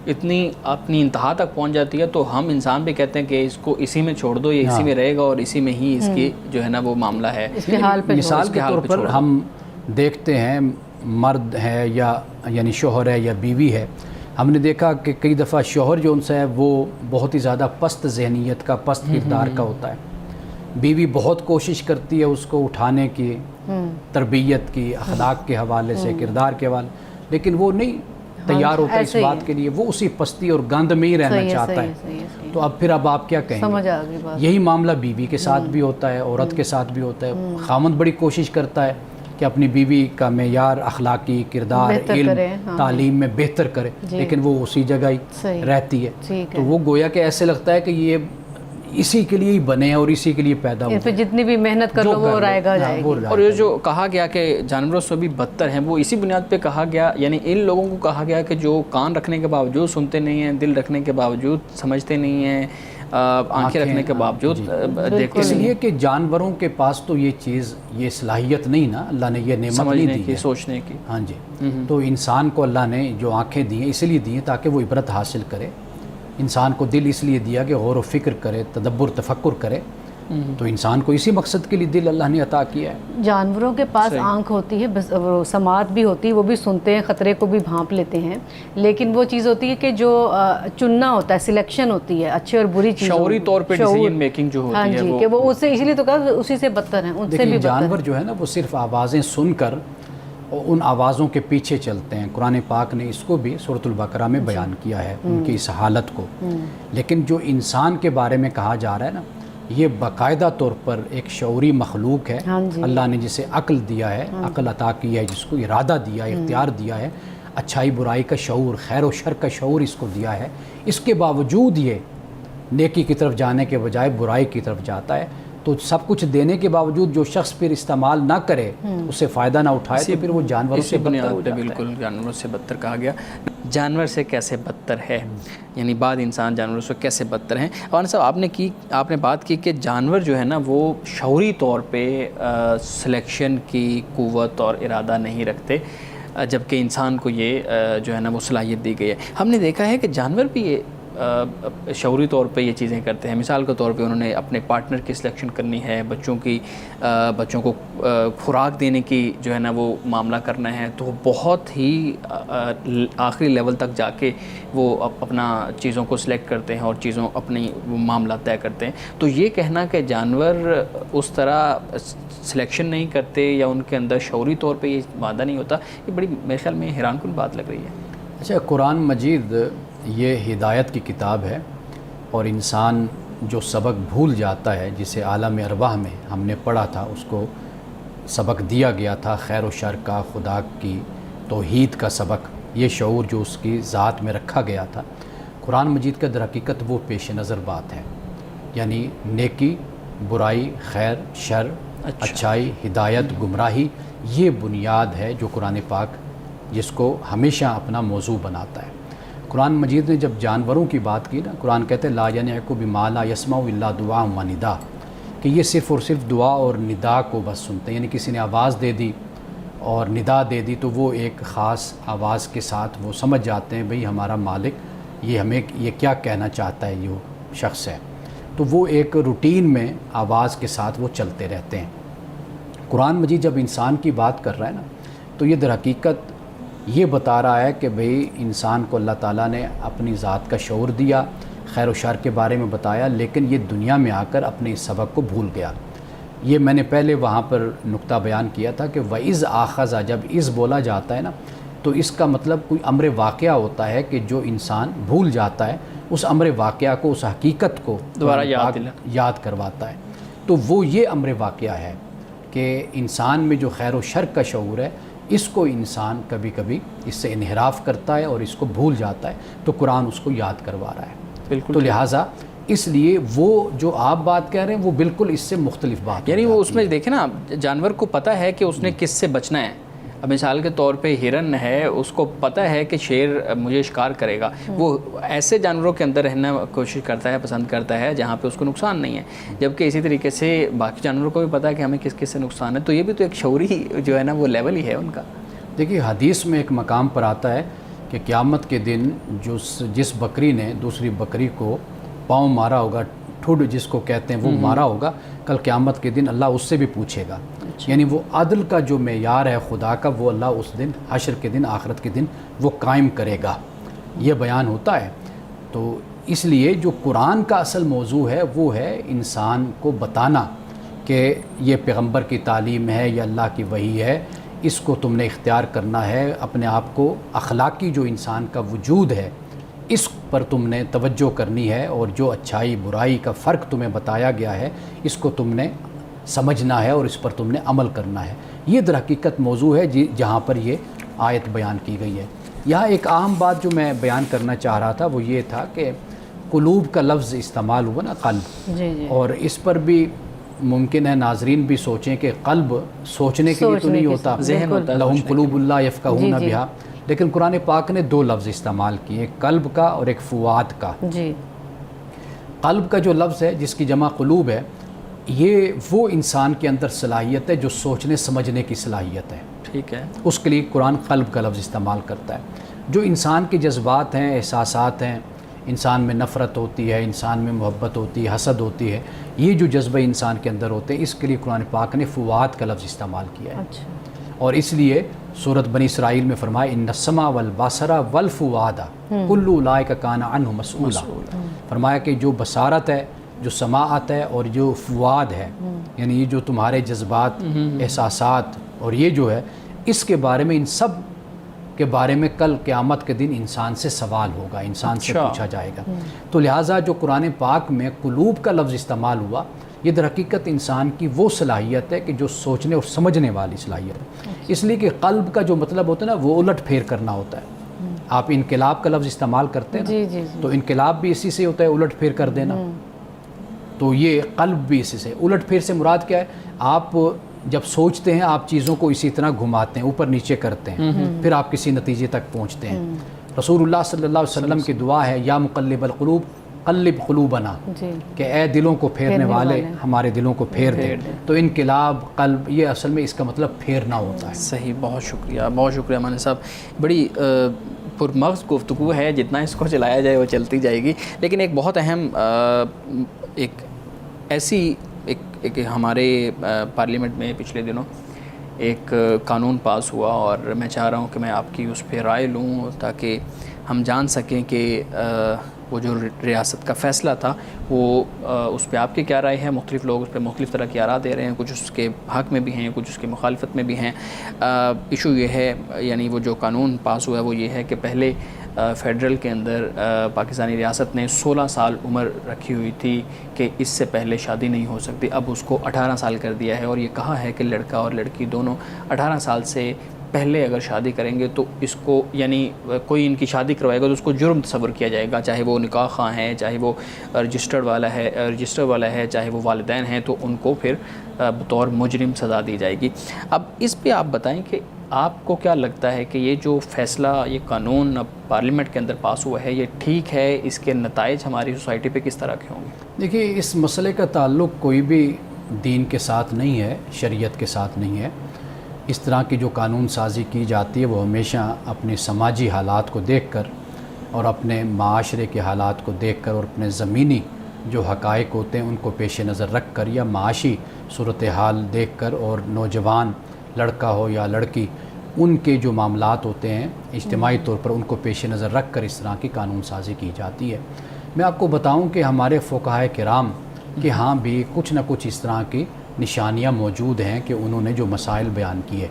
Speaker 1: اتنی اپنی انتہا تک پہنچ جاتی ہے تو ہم انسان بھی کہتے ہیں کہ اس کو اسی میں چھوڑ دو، یہ اسی میں رہے گا اور اسی میں ہی اس کی جو ہے نا وہ معاملہ ہے۔
Speaker 2: مثال کے طور پر ہم دیکھتے ہیں مرد ہے یا یعنی شوہر ہے یا بیوی ہے، ہم نے دیکھا کہ کئی دفعہ شوہر جو ان سے ہے وہ بہت ہی زیادہ پست ذہنیت کا، پست کردار کا ہوتا ہے، بیوی بہت کوشش کرتی ہے اس کو اٹھانے کی، تربیت کی، اخلاق کے حوالے سے، کردار کے حوالے، لیکن وہ نہیں تیار ہوتا اس بات کے لیے، وہ اسی پستی اور گند میں ہی رہنا چاہتا ہے۔ تو اب پھر آپ کیا کہیں گے؟ یہی معاملہ بیوی کے ساتھ بھی ہوتا ہے، عورت کے ساتھ بھی ہوتا ہے۔ خامند بڑی کوشش کرتا ہے کہ اپنی بیوی کا معیار اخلاقی، کردار، علم، تعلیم میں بہتر کرے، لیکن وہ اسی جگہ ہی رہتی ہے، تو وہ گویا کہ ایسے لگتا ہے کہ اسی کے لیے ہی بنے ہیں اور اسی کے لیے پیدا ہوئے
Speaker 3: ان پہ جتنی بھی محنت کر
Speaker 2: جو
Speaker 3: لو وہ رائے گا جائے گی.
Speaker 1: اور یہ جو کہا گیا کہ جانوروں سے بھی بدتر ہیں، وہ اسی بنیاد پہ کہا گیا، یعنی ان لوگوں کو کہا گیا کہ جو کان رکھنے کے باوجود سنتے نہیں ہیں، دل رکھنے کے باوجود سمجھتے نہیں ہیں، آنکھیں رکھنے کے باوجود دیکھتے
Speaker 2: اس
Speaker 1: نہیں
Speaker 2: لیے کہ جانوروں کے پاس تو یہ چیز، یہ صلاحیت نہیں نا، اللہ نے یہ نعمت نہیں
Speaker 1: سمجھنے
Speaker 2: دی
Speaker 1: کی،
Speaker 2: ہے.
Speaker 1: سوچنے کی.
Speaker 2: ہاں جی. تو انسان کو اللہ نے جو آنکھیں دی ہیں اس لیے دی ہیں تاکہ وہ عبرت حاصل کرے. انسان کو دل اس لیے دیا کہ غور و فکر کرے، تدبر تفکر کرے. تو انسان کو اسی مقصد کے لیے دل اللہ نے عطا کیا ہے.
Speaker 3: جانوروں کے پاس آنکھ ہوتی ہے، بس وہ سماعت بھی ہوتی ہے، وہ بھی سنتے ہیں، خطرے کو بھی بھانپ لیتے ہیں، لیکن وہ چیز ہوتی ہے کہ جو چننا ہوتا ہے، سلیکشن ہوتی ہے اچھے اور بری چیزوں،
Speaker 1: شعوری طور پہ ڈیسیژن میکنگ جو
Speaker 3: ہاں
Speaker 1: ہوتی ہے
Speaker 3: جی، کہ وہ اس سے، اسی لیے تو کہا اسی سے بدتر ہیں، ان سے بھی
Speaker 2: دیکھیں
Speaker 3: بدتر
Speaker 2: جانور جو ہے نا وہ صرف آوازیں سن کر ان آوازوں کے پیچھے چلتے ہیں. قرآن پاک نے اس کو بھی سورۃ البقرہ میں بیان کیا ہے، ان کی اس حالت کو. لیکن جو انسان کے بارے میں کہا جا رہا ہے نا، یہ باقاعدہ طور پر ایک شعوری مخلوق ہے. اللہ نے جسے عقل دیا ہے، عقل عطا کی ہے، جس کو ارادہ دیا ہے، اختیار دیا ہے، اچھائی برائی کا شعور، خیر و شر کا شعور اس کو دیا ہے. اس کے باوجود یہ نیکی کی طرف جانے کے بجائے برائی کی طرف جاتا ہے. تو سب کچھ دینے کے باوجود جو شخص پھر استعمال نہ کرے، اس سے فائدہ نہ اٹھائے، تو پھر وہ جانوروں سے بدتر ہو جاتا ہے.
Speaker 1: بالکل جانوروں سے بدتر کہا گیا. جانور سے کیسے بدتر ہے، یعنی بعد انسان جانوروں سے کیسے بدتر ہیں. اور صاحب آپ نے بات کی کہ جانور جو ہے نا وہ شعوری طور پہ سلیکشن کی قوت اور ارادہ نہیں رکھتے، جبکہ انسان کو یہ جو ہے نا وہ صلاحیت دی گئی ہے. ہم نے دیکھا ہے کہ جانور بھی یہ شعوری طور پہ یہ چیزیں کرتے ہیں. مثال کے طور پہ انہوں نے اپنے پارٹنر کی سلیکشن کرنی ہے، بچوں کو خوراک دینے کی جو ہے نا وہ معاملہ کرنا ہے، تو بہت ہی آخری لیول تک جا کے وہ اپنا چیزوں کو سلیکٹ کرتے ہیں اور چیزوں اپنی معاملہ طے کرتے ہیں. تو یہ کہنا کہ جانور اس طرح سلیکشن نہیں کرتے یا ان کے اندر شعوری طور پہ یہ مادہ نہیں ہوتا، یہ بڑی میرے خیال میں حیران کن بات لگ رہی ہے.
Speaker 2: اچھا، قرآن مجید یہ ہدایت کی کتاب ہے، اور انسان جو سبق بھول جاتا ہے، جسے عالم ارواح میں ہم نے پڑھا تھا، اس کو سبق دیا گیا تھا خیر و شر کا، خدا کی توحید کا سبق، یہ شعور جو اس کی ذات میں رکھا گیاتھا. قرآن مجید کا در حقیقت وہ پیش نظر بات ہے، یعنی نیکی، برائی، خیر، شر، اچھائی، ہدایت، گمراہی، یہ بنیاد ہے جو قرآن پاک جس کو ہمیشہ اپنا موضوع بناتا ہے. قرآن مجید نے جب جانوروں کی بات کی نا، قرآن کہتے ہیں لا ینعق بما لا یسمع الا دعاء و ندا، کہ یہ صرف اور صرف دعا اور ندا کو بس سنتے ہیں. یعنی کسی نے آواز دے دی اور ندا دے دی تو وہ ایک خاص آواز کے ساتھ وہ سمجھ جاتے ہیں بھئی ہمارا مالک یہ ہمیں یہ کیا کہنا چاہتا ہے، یہ شخص ہے. تو وہ ایک روٹین میں آواز کے ساتھ وہ چلتے رہتے ہیں. قرآن مجید جب انسان کی بات کر رہا ہے نا، تو یہ در حقیقت یہ بتا رہا ہے کہ بھئی انسان کو اللہ تعالیٰ نے اپنی ذات کا شعور دیا، خیر و شر کے بارے میں بتایا، لیکن یہ دنیا میں آ کر اپنے اس سبق کو بھول گیا. یہ میں نے پہلے وہاں پر نقطہ بیان کیا تھا کہ وَإِذْ آخَذَ، جب اس بولا جاتا ہے نا، تو اس کا مطلب کوئی امر واقعہ ہوتا ہے کہ جو انسان بھول جاتا ہے، اس امر واقعہ کو، اس حقیقت کو
Speaker 1: دوبارہ
Speaker 2: یاد کرواتا ہے. تو وہ یہ امر واقعہ ہے کہ انسان میں جو خیر و شر کا شعور ہے، اس کو انسان کبھی کبھی اس سے انحراف کرتا ہے اور اس کو بھول جاتا ہے. تو قرآن اس کو یاد کروا رہا ہے.
Speaker 1: بالکل.
Speaker 2: تو لہٰذا اس لیے وہ جو آپ بات کہہ رہے ہیں وہ بالکل اس سے مختلف بات،
Speaker 1: یعنی وہ اس میں دیکھیں نا، جانور کو پتہ ہے کہ اس نے کس سے بچنا ہے. اب مثال کے طور پہ ہرن ہے، اس کو پتہ ہے کہ شیر مجھے شکار کرے گا، وہ ایسے جانوروں کے اندر رہنا کوشش کرتا ہے، پسند کرتا ہے جہاں پہ اس کو نقصان نہیں ہے. جبکہ اسی طریقے سے باقی جانوروں کو بھی پتہ ہے کہ ہمیں کس کس سے نقصان ہے. تو یہ بھی تو ایک شعوری جو ہے نا وہ لیول ہی ہے ان کا.
Speaker 2: دیکھیے حدیث میں ایک مقام پر آتا ہے کہ قیامت کے دن جس بکری نے دوسری بکری کو پاؤں مارا ہوگا، ٹھڈ جس کو کہتے ہیں، وہ مارا ہوگا، کل قیامت کے دن اللہ اس سے بھی پوچھے گا. یعنی وہ عدل کا جو معیار ہے خدا کا، وہ اللہ اس دن حشر کے دن، آخرت کے دن وہ قائم کرے گا. یہ بیان ہوتا ہے. تو اس لیے جو قرآن کا اصل موضوع ہے وہ ہے انسان کو بتانا کہ یہ پیغمبر کی تعلیم ہے یا اللہ کی وحی ہے، اس کو تم نے اختیار کرنا ہے. اپنے آپ کو اخلاقی جو انسان کا وجود ہے اس پر تم نے توجہ کرنی ہے، اور جو اچھائی برائی کا فرق تمہیں بتایا گیا ہے اس کو تم نے سمجھنا ہے اور اس پر تم نے عمل کرنا ہے. یہ در حقیقت موضوع ہے جہاں پر یہ آیت بیان کی گئی ہے. یہاں ایک اہم بات جو میں بیان کرنا چاہ رہا تھا وہ یہ تھا کہ قلوب کا لفظ استعمال ہوا نا، قلب،
Speaker 3: جی جی،
Speaker 2: اور اس پر بھی ممکن ہے ناظرین بھی سوچیں کہ قلب سوچنے کے لیے تو نہیں ہوتا،
Speaker 1: ذہن ہوتا ہے
Speaker 2: لہم قلوب لا یفقہون
Speaker 3: جی جی،
Speaker 2: بہا، لیکن قرآن پاک نے 2 لفظ استعمال کیے، ایک قلب کا اور ایک فؤاد کا۔
Speaker 3: جی
Speaker 2: قلب کا جو لفظ ہے جس کی جمع قلوب ہے، یہ وہ انسان کے اندر صلاحیت ہے جو سوچنے سمجھنے کی صلاحیت ہے،
Speaker 1: ٹھیک ہے،
Speaker 2: اس کے لیے قرآن قلب کا لفظ استعمال کرتا ہے۔ جو انسان کے جذبات ہیں، احساسات ہیں، انسان میں نفرت ہوتی ہے، انسان میں محبت ہوتی ہے، حسد ہوتی ہے، یہ جو جذبہ انسان کے اندر ہوتے ہیں، اس کے لیے قرآن پاک نے فؤاد کا لفظ استعمال کیا ہے۔
Speaker 3: اچھا،
Speaker 2: اور اس لیے سورۃ بنی اسرائیل میں فرمایا ان السمع والبصر والفؤاد کل اولئک کان عنہ مسئولا، فرمایا کہ جو بصارت ہے، جو سماعت ہے اور جو فؤاد ہے، یعنی یہ جو تمہارے جذبات، احساسات اور یہ جو ہے، اس کے بارے میں، ان سب کے بارے میں کل قیامت کے دن انسان سے سوال ہوگا، انسان سے پوچھا جائے گا۔ تو لہٰذا جو قرآن پاک میں قلوب کا لفظ استعمال ہوا، یہ در حقیقت انسان کی وہ صلاحیت ہے کہ جو سوچنے اور سمجھنے والی صلاحیت ہے، اس لیے کہ قلب کا جو مطلب ہوتا ہے نا، وہ الٹ پھیر کرنا ہوتا ہے۔ آپ انقلاب کا لفظ استعمال کرتے ہیں نا،
Speaker 3: جی جی،
Speaker 2: تو انقلاب بھی اسی سے ہوتا ہے، الٹ پھیر کر دینا، تو یہ قلب بھی اسی سے۔ الٹ پھیر سے مراد کیا ہے؟ آپ جب سوچتے ہیں آپ چیزوں کو اسی طرح گھماتے ہیں، اوپر نیچے کرتے ہیں، پھر آپ کسی نتیجے تک پہنچتے ہیں۔ رسول اللہ صلی اللہ علیہ وسلم کی دعا ہے یا مقلب القلوب قلب قلوبنا،
Speaker 3: جی
Speaker 2: کہ اے دلوں کو پھیرنے والے ہمارے دلوں کو پھیر دے۔ تو انقلاب، قلب، یہ اصل میں اس کا مطلب پھیرنا ہوتا ہے۔
Speaker 1: صحیح، بہت شکریہ، بہت شکریہ مانی صاحب، بڑی پرمغز گفتگو ہے، جتنا اس کو چلایا جائے وہ چلتی جائے گی، لیکن ایک بہت اہم ایک ایسی ایک ہمارے پارلیمنٹ میں پچھلے دنوں ایک قانون پاس ہوا، اور میں چاہ رہا ہوں کہ میں آپ کی اس پہ رائے لوں تاکہ ہم جان سکیں کہ وہ جو ریاست کا فیصلہ تھا وہ اس پہ آپ کی کیا رائے ہے۔ مختلف لوگ اس پہ مختلف طرح کی آراء دے رہے ہیں، کچھ اس کے حق میں بھی ہیں، کچھ اس کی مخالفت میں بھی ہیں۔ ایشو یہ ہے، یعنی وہ جو قانون پاس ہوا ہے وہ یہ ہے کہ پہلے فیڈرل کے اندر پاکستانی ریاست نے 16 سال عمر رکھی ہوئی تھی کہ اس سے پہلے شادی نہیں ہو سکتی، اب اس کو 18 سال کر دیا ہے، اور یہ کہا ہے کہ لڑکا اور لڑکی دونوں 18 سال سے پہلے اگر شادی کریں گے تو اس کو، یعنی کوئی ان کی شادی کروائے گا تو اس کو جرم تصور کیا جائے گا، چاہے وہ نکاح خواہ ہیں، چاہے وہ رجسٹر والا ہے، چاہے وہ والدین ہیں، تو ان کو پھر بطور مجرم سزا دی جائے گی۔ اب اس پہ آپ بتائیں کہ آپ کو کیا لگتا ہے کہ یہ جو فیصلہ، یہ قانون اب پارلیمنٹ کے اندر پاس ہوا ہے، یہ ٹھیک ہے؟ اس کے نتائج ہماری سوسائٹی پہ کس طرح کے ہوں گے؟
Speaker 2: دیکھیے، اس مسئلے کا تعلق کوئی بھی دین کے ساتھ نہیں ہے، شریعت کے ساتھ نہیں ہے۔ اس طرح کی جو قانون سازی کی جاتی ہے وہ ہمیشہ اپنے سماجی حالات کو دیکھ کر اور اپنے معاشرے کے حالات کو دیکھ کر اور اپنے زمینی جو حقائق ہوتے ہیں ان کو پیش نظر رکھ کر، یا معاشی صورتحال دیکھ کر، اور نوجوان لڑکا ہو یا لڑکی، ان کے جو معاملات ہوتے ہیں اجتماعی طور پر ان کو پیش نظر رکھ کر اس طرح کی قانون سازی کی جاتی ہے۔ میں آپ کو بتاؤں کہ ہمارے فقہائے کرام کے ہاں بھی کچھ نہ کچھ اس طرح کی نشانیاں موجود ہیں کہ انہوں نے جو مسائل بیان کیے۔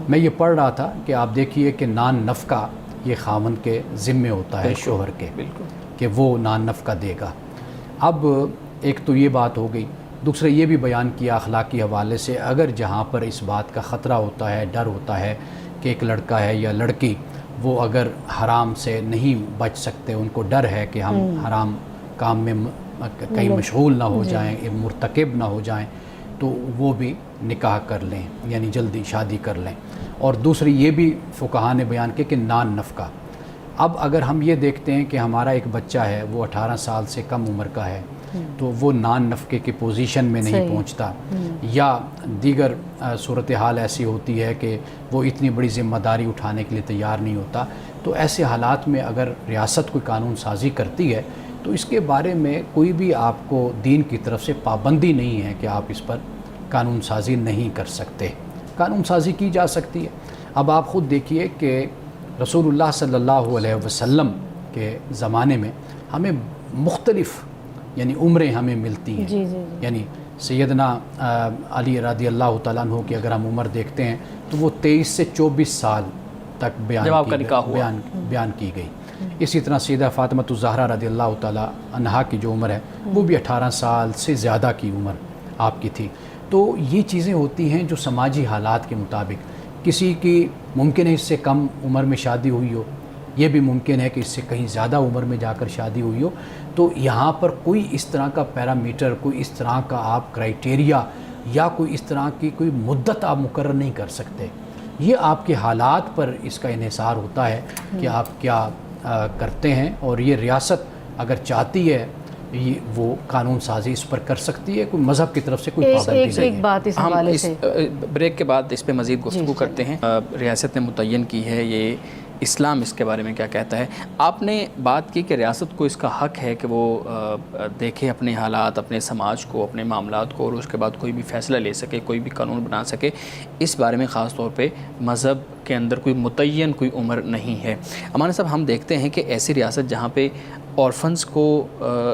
Speaker 2: میں یہ پڑھ رہا تھا کہ آپ دیکھیے کہ نان نفقہ یہ خاوند کے ذمے ہوتا ہے، شوہر کے، کہ وہ نان نفقہ دے گا۔ اب ایک تو یہ بات ہو گئی، دوسرا یہ بھی بیان کیا اخلاقی حوالے سے، اگر جہاں پر اس بات کا خطرہ ہوتا ہے، ڈر ہوتا ہے کہ ایک لڑکا ہے یا لڑکی وہ اگر حرام سے نہیں بچ سکتے، ان کو ڈر ہے کہ ہم حرام کام میں کہیں مشغول نہ ہو جائیں، مرتکب نہ ہو جائیں، تو وہ بھی نکاح کر لیں، یعنی جلدی شادی کر لیں۔ اور دوسری یہ بھی فقہا نے بیان کیا کہ نان نفقہ۔ اب اگر ہم یہ دیکھتے ہیں کہ ہمارا ایک بچہ ہے وہ 18 سال سے کم عمر کا ہے، تو وہ نان نفقے کی پوزیشن میں نہیں پہنچتا، یا دیگر صورتحال ایسی ہوتی ہے کہ وہ اتنی بڑی ذمہ داری اٹھانے کے لیے تیار نہیں ہوتا، تو ایسے حالات میں اگر ریاست کوئی قانون سازی کرتی ہے تو اس کے بارے میں کوئی بھی آپ کو دین کی طرف سے پابندی نہیں ہے کہ آپ اس پر قانون سازی نہیں کر سکتے، قانون سازی کی جا سکتی ہے۔ اب آپ خود دیکھیے کہ رسول اللہ صلی اللہ علیہ وسلم کے زمانے میں ہمیں مختلف یعنی عمریں ہمیں ملتی ہیں،
Speaker 3: جی جی جی،
Speaker 2: یعنی سیدنا علی رضی اللہ تعالیٰ عنہ کی اگر ہم عمر دیکھتے ہیں تو وہ 23 سے 24 سال تک بیان کی گئی۔ اسی طرح سیدہ فاطمہ الزہرا رضی اللہ تعالیٰ عنہا کی جو عمر ہے وہ بھی 18 سال سے زیادہ کی عمر آپ کی تھی۔ تو یہ چیزیں ہوتی ہیں جو سماجی حالات کے مطابق، کسی کی ممکن ہے اس سے کم عمر میں شادی ہوئی ہو، یہ بھی ممکن ہے کہ اس سے کہیں زیادہ عمر میں جا کر شادی ہوئی ہو. تو یہاں پر کوئی اس طرح کا پیرامیٹر، کوئی اس طرح کا آپ کرائٹیریا یا کوئی اس طرح کی کوئی مدت آپ مقرر نہیں کر سکتے. یہ آپ کے حالات پر اس کا انحصار ہوتا ہے کہ آپ کیا کرتے ہیں. اور یہ ریاست اگر چاہتی ہے وہ قانون سازی اس پر کر سکتی ہے، کوئی مذہب کی طرف سے کوئی پابندی نہیں ہے.
Speaker 3: ایک بات اس حوالے سے
Speaker 1: بریک کے بعد اس پہ مزید گفتگو کرتے ہیں. ریاست نے متعین کی ہے، یہ اسلام اس کے بارے میں کیا کہتا ہے؟ آپ نے بات کی کہ ریاست کو اس کا حق ہے کہ وہ دیکھے اپنے حالات، اپنے سماج کو، اپنے معاملات کو، اور اس کے بعد کوئی بھی فیصلہ لے سکے، کوئی بھی قانون بنا سکے. اس بارے میں خاص طور پہ مذہب کے اندر کوئی متعین کوئی عمر نہیں ہے. امان صاحب، ہم دیکھتے ہیں کہ ایسی ریاست جہاں پہ اورفنس کو،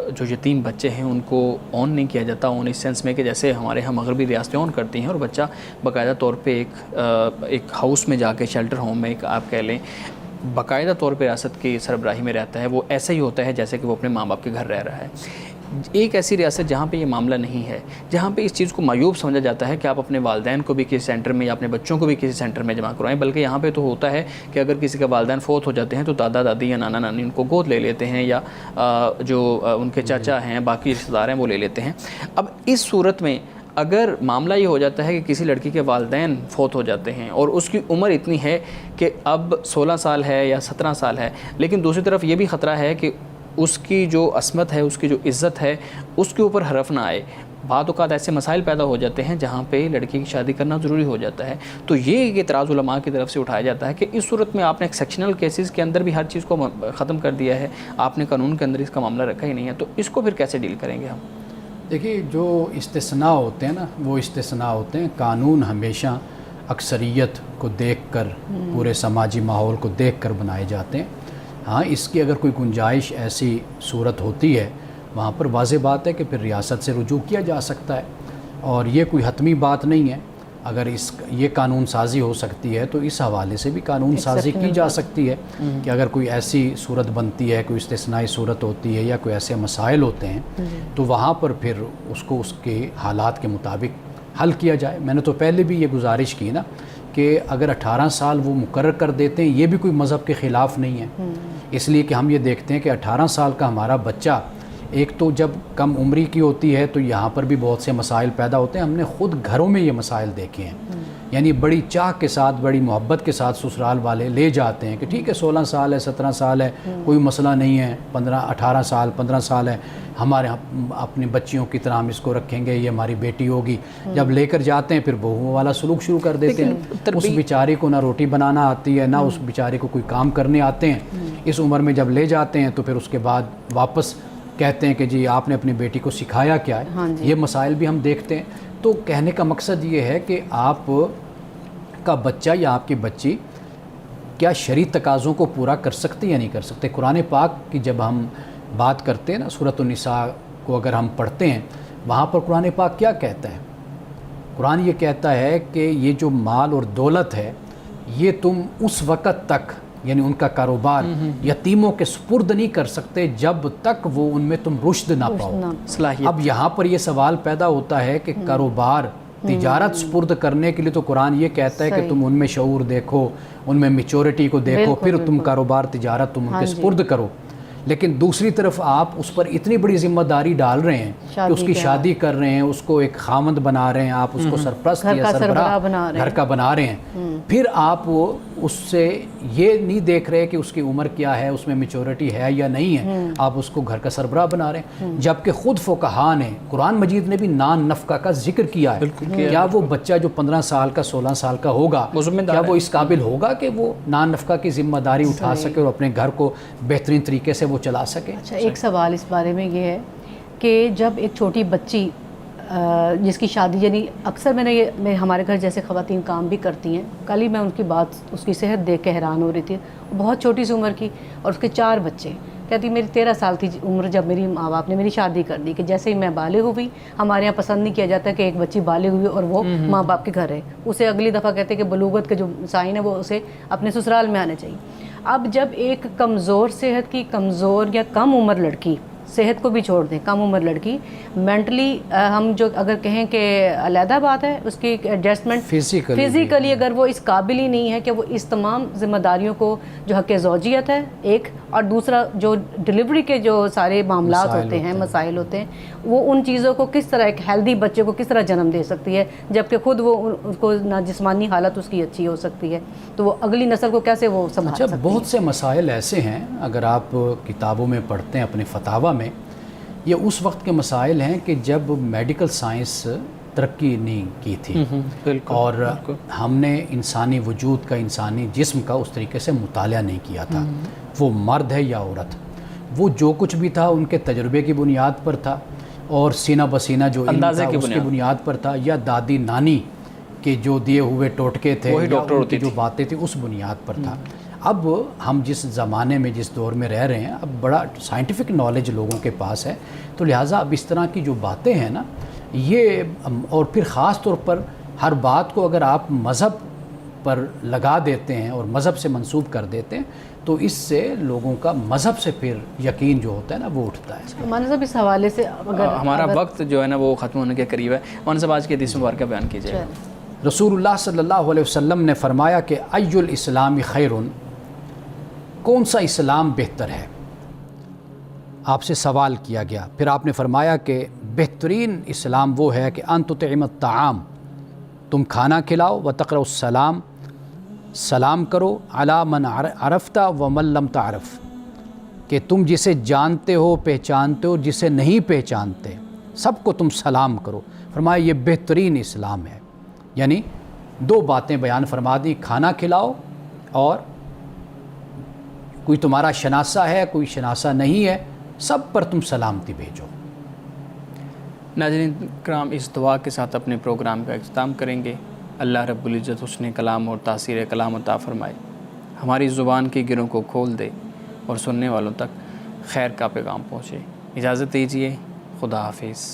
Speaker 1: جو یتیم بچے ہیں ان کو آن نہیں کیا جاتا، آن اس سینس میں کہ جیسے ہمارے ہاں مغربی ریاستیں آن کرتی ہیں اور بچہ باقاعدہ طور پہ ایک ہاؤس میں جا کے، شیلٹر ہوم میں آپ کہہ لیں، باقاعدہ طور پہ ریاست کی سربراہی میں رہتا ہے. وہ ایسا ہی ہوتا ہے جیسے کہ وہ اپنے ماں باپ کے گھر رہ رہا ہے. ایک ایسی ریاست جہاں پہ یہ معاملہ نہیں ہے، جہاں پہ اس چیز کو معیوب سمجھا جاتا ہے کہ آپ اپنے والدین کو بھی کسی سینٹر میں یا اپنے بچوں کو بھی کسی سینٹر میں جمع کروائیں، بلکہ یہاں پہ تو ہوتا ہے کہ اگر کسی کے والدین فوت ہو جاتے ہیں تو دادا دادی یا نانا نانی ان کو گود لے لیتے ہیں، یا جو ان کے چاچا ہیں، باقی رشتہ دار ہیں، وہ لے لیتے ہیں. اب اس صورت میں اگر معاملہ یہ ہو جاتا ہے کہ کسی لڑکی کے والدین فوت ہو جاتے ہیں اور اس کی عمر اتنی ہے کہ اب 16 سال ہے یا 17 سال ہے، لیکن دوسری طرف یہ بھی خطرہ ہے کہ اس کی جو عصمت ہے، اس کی جو عزت ہے، اس کے اوپر حرف نہ آئے. بعض اوقات ایسے مسائل پیدا ہو جاتے ہیں جہاں پہ لڑکی کی شادی کرنا ضروری ہو جاتا ہے. تو یہ ایک اعتراض علماء کی طرف سے اٹھایا جاتا ہے کہ اس صورت میں آپ نے ایکسیپشنل کیسز کے اندر بھی ہر چیز کو ختم کر دیا ہے، آپ نے قانون کے اندر اس کا معاملہ رکھا ہی نہیں ہے، تو اس کو پھر کیسے ڈیل کریں گے ہم؟
Speaker 2: دیکھیے، جو استثناء ہوتے ہیں نا، وہ استثناء ہوتے ہیں. قانون ہمیشہ اکثریت کو دیکھ کر، پورے سماجی ماحول کو دیکھ کر بنائے جاتے ہیں. ہاں، اس کی اگر کوئی گنجائش ایسی صورت ہوتی ہے وہاں پر واضح بات ہے کہ پھر ریاست سے رجوع کیا جا سکتا ہے، اور یہ کوئی حتمی بات نہیں ہے. اگر یہ قانون سازی ہو سکتی ہے تو اس حوالے سے بھی قانون سازی کی جا سکتی ہے کہ اگر کوئی ایسی صورت بنتی ہے، کوئی استثنائی صورت ہوتی ہے یا کوئی ایسے مسائل ہوتے ہیں تو وہاں پر پھر اس کو اس کے حالات کے مطابق حل کیا جائے. میں نے تو پہلے بھی یہ گزارش کی نا کہ اگر 18 سال وہ مقرر کر دیتے ہیں، یہ بھی کوئی مذہب کے خلاف نہیں ہے. اس لیے کہ ہم یہ دیکھتے ہیں کہ 18 سال کا ہمارا بچہ، ایک تو جب کم عمری کی ہوتی ہے تو یہاں پر بھی بہت سے مسائل پیدا ہوتے ہیں. ہم نے خود گھروں میں یہ مسائل دیکھے ہیں. یعنی بڑی چاہ کے ساتھ، بڑی محبت کے ساتھ سسرال والے لے جاتے ہیں کہ ٹھیک ہے 16 سال ہے، 17 سال ہے، کوئی مسئلہ نہیں ہے، 18 سال 15 سال ہے، ہمارے اپنی بچیوں کی طرح ہم اس کو رکھیں گے، یہ ہماری بیٹی ہوگی. جب لے کر جاتے ہیں پھر بہو والا سلوک شروع کر دیتے ہیں. اس بیچارے کو نہ روٹی بنانا آتی ہے، نہ اس بیچارے کو کوئی کام کرنے آتے ہیں. اس عمر میں جب لے جاتے ہیں تو پھر اس کے بعد واپس کہتے ہیں کہ جی آپ نے اپنی بیٹی کو سکھایا کیا ہے. یہ مسائل بھی ہم دیکھتے ہیں. تو کہنے کا مقصد یہ ہے کہ آپ کا بچہ یا آپ کی بچی کیا شرعی تقاضوں کو پورا کر سکتے یا نہیں کر سکتے. قرآن پاک کی جب ہم بات کرتے ہیں نا، سورۃ النساء کو اگر ہم پڑھتے ہیں، وہاں پر قرآن پاک کیا کہتا ہے؟ قرآن یہ کہتا ہے کہ یہ جو مال اور دولت ہے یہ تم اس وقت تک، یعنی ان کا کاروبار، یتیموں کے سپرد نہیں کر سکتے جب تک وہ ان میں تم رشد نہ پاؤ. اب یہاں پر یہ سوال پیدا ہوتا ہے کہ کاروبار، تجارت سپرد کرنے کے لیے تو قرآن یہ کہتا ہے کہ تم ان میں شعور دیکھو، ان میں میچورٹی کو دیکھو، پھر تم کاروبار تجارت تم ان کے سپرد کرو. لیکن دوسری طرف آپ اس پر اتنی بڑی ذمہ داری ڈال رہے ہیں کہ اس کی شادی کر رہے ہیں، اس کو ایک خامند بنا رہے ہیں، آپ اس کو سرپرست یا سربراہ گھر کا بنا رہے ہیں. پھر آپ اس سے یہ نہیں دیکھ رہے کہ اس کی عمر کیا ہے، اس میں میچورٹی ہے یا نہیں ہے، آپ اس کو گھر کا سربراہ بنا رہے ہیں. جبکہ خود فقہا نے، قرآن مجید نے بھی نان نفقہ کا ذکر کیا ہے. کیا وہ بچہ جو 15 سال کا 16 سال کا ہوگا، کیا وہ اس قابل ہوگا کہ وہ نان نفقہ کی ذمہ داری اٹھا سکے اور اپنے گھر کو بہترین طریقے سے وہ چلا سکے؟
Speaker 3: اچھا، ایک سوال اس بارے میں یہ ہے کہ جب ایک چھوٹی بچی جس کی شادی، یعنی اکثر میں ہمارے گھر جیسے خواتین کام بھی کرتی ہیں، کل ہی میں ان کی بات، اس کی صحت دیکھ کے حیران ہو رہی تھی. بہت چھوٹی سی عمر کی اور اس کے 4 بچے. کہتی میری 13 سال تھی عمر جب میری ماں باپ نے میری شادی کر دی، کہ جیسے ہی میں بالغ ہوئی، ہمارے یہاں پسند نہیں کیا جاتا کہ ایک بچی بالغ ہوئی اور وہ ماں باپ کے گھر ہے. اسے اگلی دفعہ کہتے ہیں کہ بلوغت کے جو سائن ہے وہ اسے اپنے سسرال میں آنا چاہیے. اب جب ایک کمزور صحت کی، کمزور یا کم عمر لڑکی صحت کو بھی چھوڑ دیں، کم عمر لڑکی مینٹلی ہم جو اگر کہیں کہ علیحدہ بات ہے اس کی ایڈجسٹمنٹ فزیکلی اگر وہ اس قابل ہی نہیں ہے کہ وہ اس تمام ذمہ داریوں کو جو حق زوجیت ہے ایک، اور دوسرا جو ڈلیوری کے جو سارے معاملات ہوتے ہیں، مسائل ہوتے ہیں، وہ ان چیزوں کو کس طرح ایک ہیلدی بچے کو کس طرح جنم دے سکتی ہے، جبکہ خود وہ اس کو نہ جسمانی حالت اس کی اچھی ہو سکتی ہے، تو وہ اگلی نسل کو کیسے وہ سنبھال سکتی ہے۔
Speaker 2: بہت سے مسائل ایسے ہیں اگر آپ کتابوں میں پڑھتے ہیں اپنے فتاویٰ میں، یہ اس وقت کے مسائل ہیں کہ جب میڈیکل سائنس ترقی نہیں کی تھی اور ہم نے انسانی وجود کا، انسانی جسم کا اس طریقے سے مطالعہ نہیں کیا تھا، وہ مرد ہے یا عورت، وہ جو کچھ بھی تھا ان کے تجربے کی بنیاد پر تھا اور سینہ بسینہ جو علم تھا اس کی بنیاد پر تھا، یا دادی نانی کے جو دیے ہوئے ٹوٹکے تھے یا ان کی جو باتیں تھیں اس بنیاد پر تھا۔ اب ہم جس زمانے میں، جس دور میں رہ رہے ہیں، اب بڑا سائنٹیفک نالج لوگوں کے پاس ہے، تو لہٰذا اب اس طرح کی جو باتیں ہیں نا یہ، اور پھر خاص طور پر ہر بات کو اگر آپ مذہب پر لگا دیتے ہیں اور مذہب سے منسوب کر دیتے ہیں تو اس سے لوگوں کا مذہب سے پھر یقین جو ہوتا ہے نا وہ اٹھتا ہے۔
Speaker 3: مولانا صاحب اس حوالے سے
Speaker 1: ہمارا وقت جو ہے نا وہ ختم ہونے کے قریب ہے، مولانا صاحب آج کے حدیث مبارکہ بیان کیجیے۔
Speaker 2: رسول اللہ صلی اللہ علیہ وسلم نے فرمایا کہ ای الاسلام خیر، کون سا اسلام بہتر ہے؟ آپ سے سوال کیا گیا، پھر آپ نے فرمایا کہ بہترین اسلام وہ ہے کہ ان تطعم الطعام، تم کھانا کھلاؤ، وتقرأ السلام، سلام کرو، علی من عرفت ومن لم تعرف، کہ تم جسے جانتے ہو پہچانتے ہو، جسے نہیں پہچانتے سب کو تم سلام کرو۔ فرمایا یہ بہترین اسلام ہے، یعنی دو باتیں بیان فرما دی، کھانا کھلاؤ اور کوئی تمہارا شناسہ ہے کوئی شناسہ نہیں ہے سب پر تم سلامتی بھیجو۔
Speaker 1: ناظرین کرام، اس دعا کے ساتھ اپنے پروگرام کا اختتام کریں گے۔ اللہ رب العزت حسن کلام اور تاثیر کلام عطا فرمائے، ہماری زبان کی گروں کو کھول دے اور سننے والوں تک خیر کا پیغام پہنچے۔ اجازت دیجیے، خدا حافظ۔